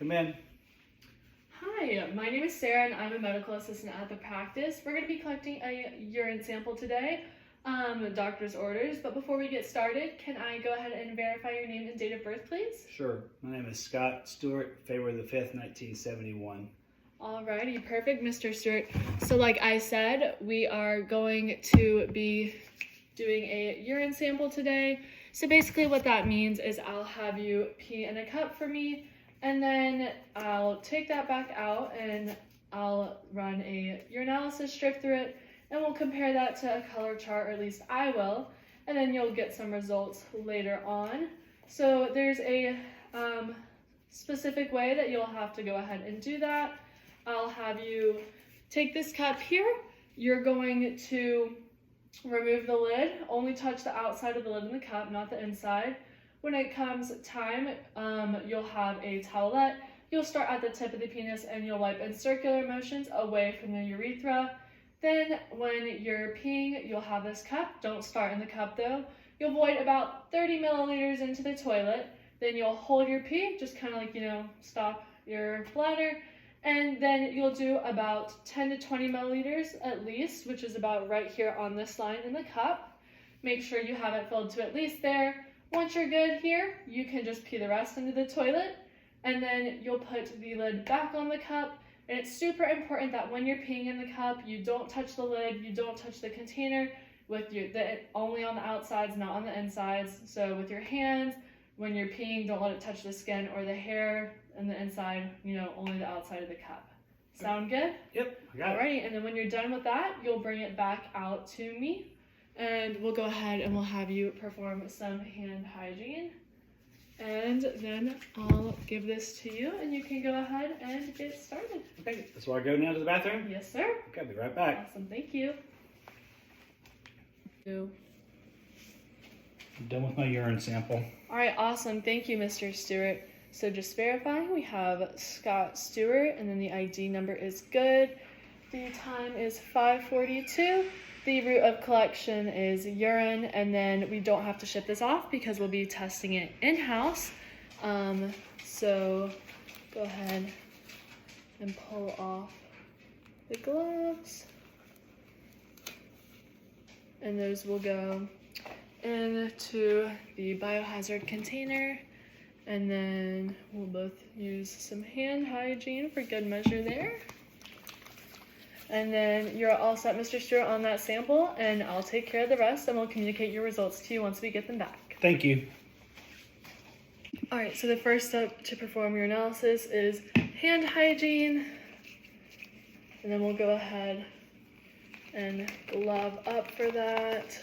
Come in. Hi, my name is Sarah and I'm a medical assistant at the practice. We're going to be collecting a urine sample today, doctor's orders, but before we get started, can I go ahead and verify your name and date of birth, please? Sure. My name is Scott Stewart, February the 5th, 1971. Alrighty, perfect, Mr. Stewart. So like I said, we are going to be doing a urine sample today. So basically what that means is I'll have you pee in a cup for me, and then I'll take that back out and I'll run a urinalysis strip through it, and we'll compare that to a color chart, or at least I will, and then you'll get some results later on. So there's a specific way that you'll have to go ahead and do that. I'll have you take this cup here. You're going to remove the lid, only touch the outside of the lid in the cup, not the inside. When it comes time, you'll have a towelette. You'll start at the tip of the penis and you'll wipe in circular motions away from the urethra. Then when you're peeing, you'll have this cup. Don't start in the cup though. You'll void about 30 milliliters into the toilet. Then you'll hold your pee, just kind of like, stop your bladder. And then you'll do about 10 to 20 milliliters at least, which is about right here on this line in the cup. Make sure you have it filled to at least there. Once you're good here, you can just pee the rest into the toilet, and then you'll put the lid back on the cup. And it's super important that when you're peeing in the cup, you don't touch the lid, you don't touch the container, only on the outsides, not on the insides. So with your hands, when you're peeing, don't let it touch the skin or the hair and the inside, only the outside of the cup. Sound good? Yep, I got it. Alrighty, and then when you're done with that, you'll bring it back out to me, and we'll go ahead and we'll have you perform some hand hygiene. And then I'll give this to you, and you can go ahead and get started. Okay, that's where I go now to the bathroom? Yes, sir. Okay, I'll be right back. Awesome, thank you. I'm done with my urine sample. All right, awesome. Thank you, Mr. Stewart. So just verifying, we have Scott Stewart, and then the ID number is good. The time is 5:42. The route of collection is urine, and then we don't have to ship this off because we'll be testing it in-house. So go ahead and pull off the gloves, and those will go into the biohazard container, and then we'll both use some hand hygiene for good measure there. And then you're all set, Mr. Stewart, on that sample, and I'll take care of the rest, and we'll communicate your results to you once we get them back. Thank you. All right, so the first step to perform your analysis is hand hygiene, and then we'll go ahead and glove up for that.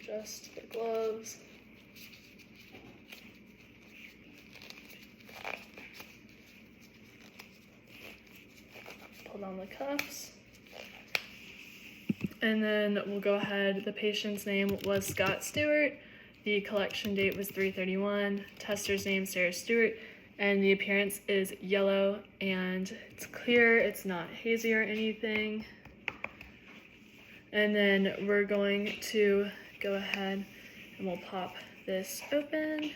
Adjust the gloves. Pull down the cuffs. And then we'll go ahead. The patient's name was Scott Stewart. The collection date was 3/31. Tester's name, Sarah Stewart. And the appearance is yellow and it's clear. It's not hazy or anything. And then we're going to go ahead and we'll pop this open.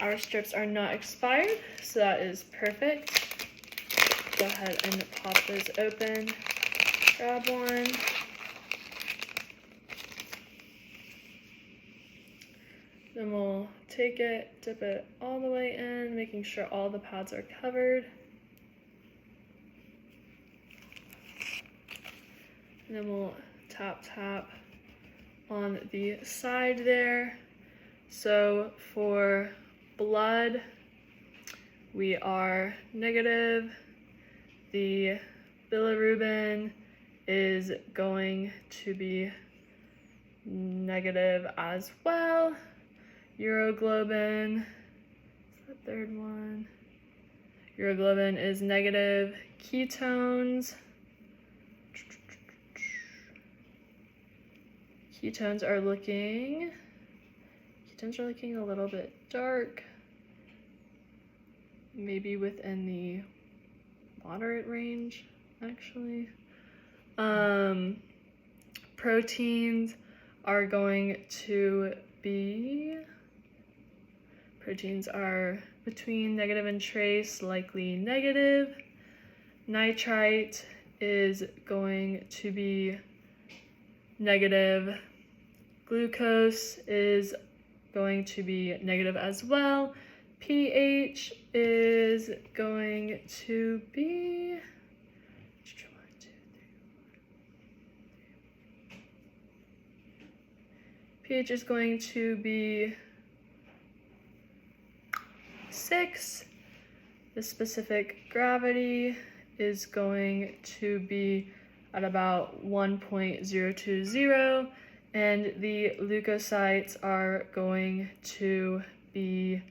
Our strips are not expired, so that is perfect. Go ahead and pop those open. Grab one. Then we'll take it, dip it all the way in, making sure all the pads are covered. And then we'll tap on the side there. So for blood, we are negative. The bilirubin is going to be negative as well. Uroglobin, is the third one. Uroglobin is negative. Ketones. Ketones are looking a little bit dark. maybe within the moderate range, actually. Proteins are going to be, proteins are between negative and trace, likely negative. Nitrite is going to be negative. Glucose is going to be negative as well. pH is going to be, pH is going to be 6. The specific gravity is going to be at about 1.020, and the leukocytes are going to be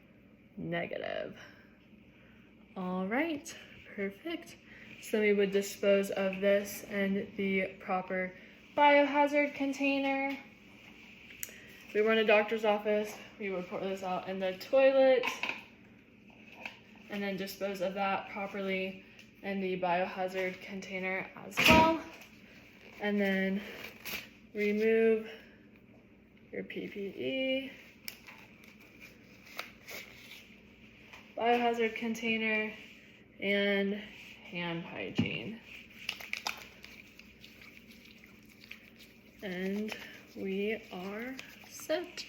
negative. All right, perfect. So we would dispose of this in the proper biohazard container. If we were in a doctor's office, we would pour this out in the toilet and then dispose of that properly in the biohazard container as well. And then remove your PPE, biohazard container, and hand hygiene. And we are set.